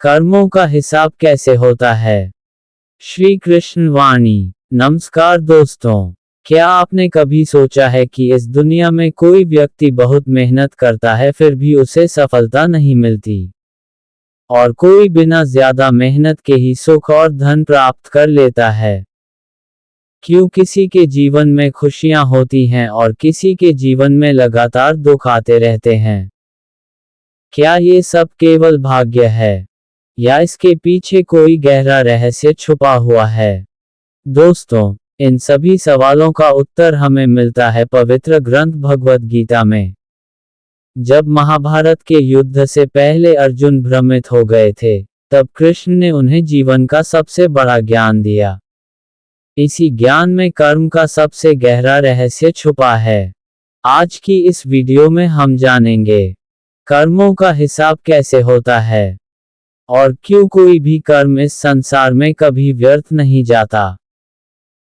कर्मों का हिसाब कैसे होता है? श्री कृष्ण वाणी। नमस्कार दोस्तों, क्या आपने कभी सोचा है कि इस दुनिया में कोई व्यक्ति बहुत मेहनत करता है फिर भी उसे सफलता नहीं मिलती, और कोई बिना ज्यादा मेहनत के ही सुख और धन प्राप्त कर लेता है? क्यों किसी के जीवन में खुशियां होती हैं और किसी के जीवन में लगातार दुख आते रहते हैं? क्या ये सब केवल भाग्य है, या इसके पीछे कोई गहरा रहस्य छुपा हुआ है? दोस्तों, इन सभी सवालों का उत्तर हमें मिलता है पवित्र ग्रंथ भगवद गीता में। जब महाभारत के युद्ध से पहले अर्जुन भ्रमित हो गए थे, तब कृष्ण ने उन्हें जीवन का सबसे बड़ा ज्ञान दिया। इसी ज्ञान में कर्म का सबसे गहरा रहस्य छुपा है। आज की इस वीडियो में हम जानेंगे, कर्मों का हिसाब कैसे होता है, और क्यों कोई भी कर्म इस संसार में कभी व्यर्थ नहीं जाता।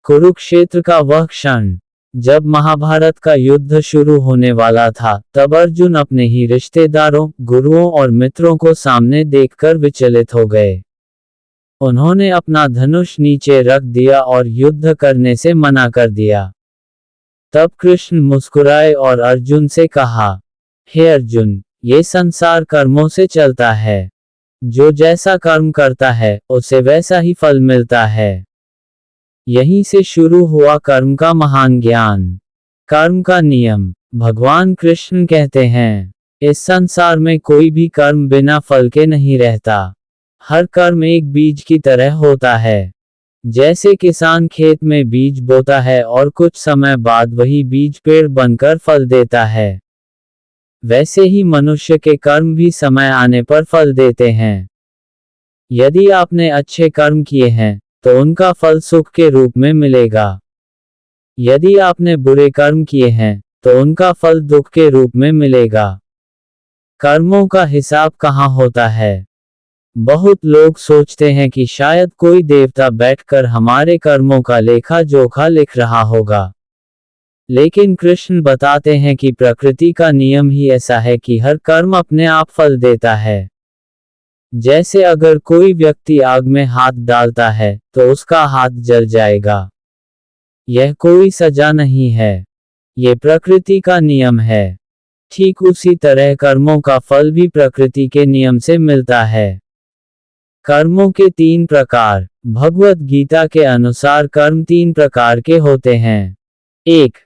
कुरुक्षेत्र का वह क्षण, जब महाभारत का युद्ध शुरू होने वाला था, तब अर्जुन अपने ही रिश्तेदारों, गुरुओं और मित्रों को सामने देखकर विचलित हो गए। उन्होंने अपना धनुष नीचे रख दिया और युद्ध करने से मना कर दिया। तब कृष्ण मुस्कुराए और अर्जुन से कहा, हे अर्जुन, ये संसार कर्मों से चलता है। जो जैसा कर्म करता है, उसे वैसा ही फल मिलता है। यहीं से शुरू हुआ कर्म का महान ज्ञान। कर्म का नियम। भगवान कृष्ण कहते हैं, इस संसार में कोई भी कर्म बिना फल के नहीं रहता। हर कर्म एक बीज की तरह होता है। जैसे किसान खेत में बीज बोता है और कुछ समय बाद वही बीज पेड़ बनकर फल देता है, वैसे ही मनुष्य के कर्म भी समय आने पर फल देते हैं। यदि आपने अच्छे कर्म किए हैं, तो उनका फल सुख के रूप में मिलेगा। यदि आपने बुरे कर्म किए हैं, तो उनका फल दुख के रूप में मिलेगा। कर्मों का हिसाब कहाँ होता है? बहुत लोग सोचते हैं कि शायद कोई देवता बैठकर हमारे कर्मों का लेखा जोखा लिख रहा होगा। लेकिन कृष्ण बताते हैं कि प्रकृति का नियम ही ऐसा है कि हर कर्म अपने आप फल देता है। जैसे अगर कोई व्यक्ति आग में हाथ डालता है, तो उसका हाथ जल जाएगा। यह कोई सजा नहीं है, ये प्रकृति का नियम है। ठीक उसी तरह कर्मों का फल भी प्रकृति के नियम से मिलता है। कर्मों के 3 प्रकार। भगवद गीता के अनुसार कर्म 3 प्रकार के होते हैं। 1.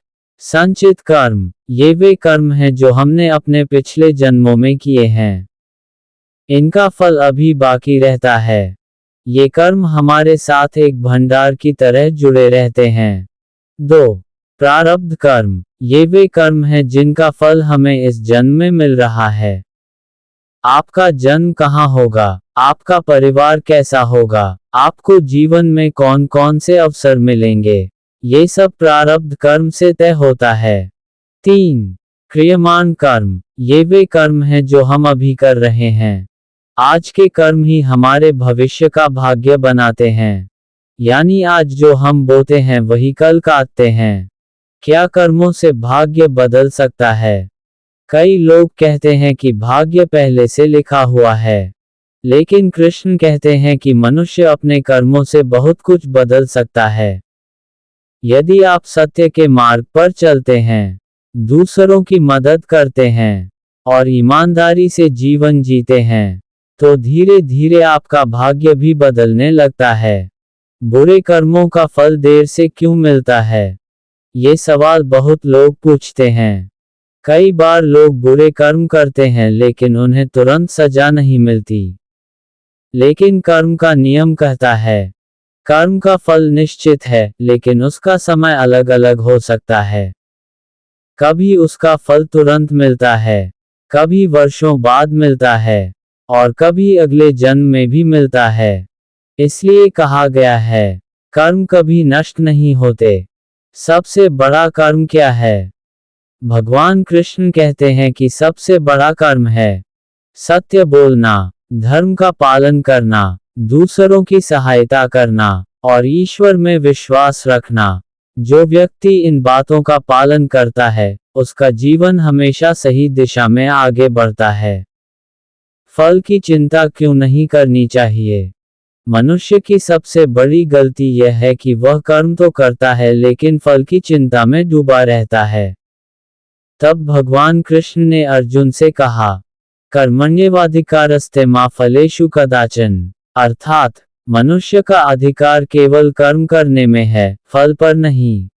संचित कर्म। ये वे कर्म हैं जो हमने अपने पिछले जन्मों में किए हैं। इनका फल अभी बाकी रहता है। ये कर्म हमारे साथ एक भंडार की तरह जुड़े रहते हैं। 2. प्रारब्ध कर्म। ये वे कर्म हैं जिनका फल हमें इस जन्म में मिल रहा है। आपका जन्म कहाँ होगा, आपका परिवार कैसा होगा, आपको जीवन में कौन कौन से अवसर मिलेंगे, ये सब प्रारब्ध कर्म से तय होता है। 3. क्रियमाण कर्म। ये वे कर्म हैं जो हम अभी कर रहे हैं। आज के कर्म ही हमारे भविष्य का भाग्य बनाते हैं। यानी आज जो हम बोते हैं वही कल काटते हैं। क्या कर्मों से भाग्य बदल सकता है? कई लोग कहते हैं कि भाग्य पहले से लिखा हुआ है, लेकिन कृष्ण कहते हैं कि मनुष्य अपने कर्मों से बहुत कुछ बदल सकता है। यदि आप सत्य के मार्ग पर चलते हैं, दूसरों की मदद करते हैं, और ईमानदारी से जीवन जीते हैं, तो धीरे धीरे आपका भाग्य भी बदलने लगता है। बुरे कर्मों का फल देर से क्यों मिलता है? ये सवाल बहुत लोग पूछते हैं। कई बार लोग बुरे कर्म करते हैं लेकिन उन्हें तुरंत सजा नहीं मिलती। लेकिन कर्म का नियम कहता है, कर्म का फल निश्चित है, लेकिन उसका समय अलग अलग हो सकता है। कभी उसका फल तुरंत मिलता है, कभी वर्षों बाद मिलता है, और कभी अगले जन्म में भी मिलता है। इसलिए कहा गया है, कर्म कभी नष्ट नहीं होते। सबसे बड़ा कर्म क्या है? भगवान कृष्ण कहते हैं कि सबसे बड़ा कर्म है सत्य बोलना, धर्म का पालन करना, दूसरों की सहायता करना, और ईश्वर में विश्वास रखना। जो व्यक्ति इन बातों का पालन करता है, उसका जीवन हमेशा सही दिशा में आगे बढ़ता है। फल की चिंता क्यों नहीं करनी चाहिए? मनुष्य की सबसे बड़ी गलती यह है कि वह कर्म तो करता है लेकिन फल की चिंता में डूबा रहता है। तब भगवान कृष्ण ने अर्जुन से कहा, कर्मण्येवाधिकारस्ते मा फलेषु कदाचन। अर्थात, मनुष्य का अधिकार केवल कर्म करने में है, फल पर नहीं।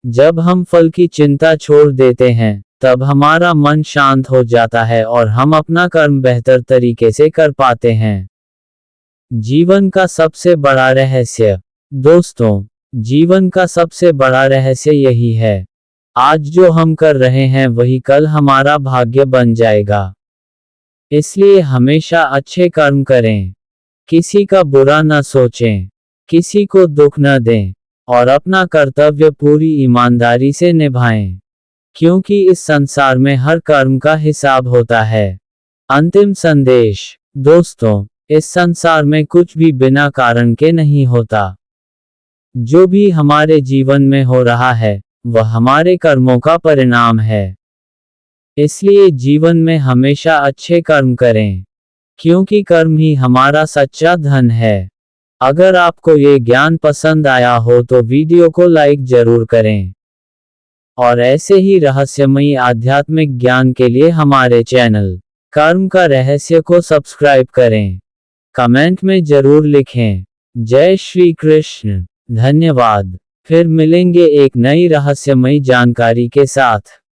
जब हम फल की चिंता छोड़ देते हैं, तब हमारा मन शांत हो जाता है और हम अपना कर्म बेहतर तरीके से कर पाते हैं। जीवन का सबसे बड़ा रहस्य। दोस्तों, जीवन का सबसे बड़ा रहस्य यही है। आज जो हम कर रहे हैं वही कल हमारा भाग्य बन जाएगा। इसलिए हमेशा अच्छे कर्म करें, किसी का बुरा न सोचें, किसी को दुख न दें, और अपना कर्तव्य पूरी ईमानदारी से निभाएं। क्योंकि इस संसार में हर कर्म का हिसाब होता है। अंतिम संदेश। दोस्तों, इस संसार में कुछ भी बिना कारण के नहीं होता। जो भी हमारे जीवन में हो रहा है, वह हमारे कर्मों का परिणाम है। इसलिए जीवन में हमेशा अच्छे कर्म करें, क्योंकि कर्म ही हमारा सच्चा धन है। अगर आपको ये ज्ञान पसंद आया हो तो वीडियो को लाइक जरूर करें। और ऐसे ही रहस्यमयी आध्यात्मिक ज्ञान के लिए हमारे चैनल कर्म का रहस्य को सब्सक्राइब करें। कमेंट में जरूर लिखें, जय श्री कृष्ण। धन्यवाद। फिर मिलेंगे एक नई रहस्यमयी जानकारी के साथ।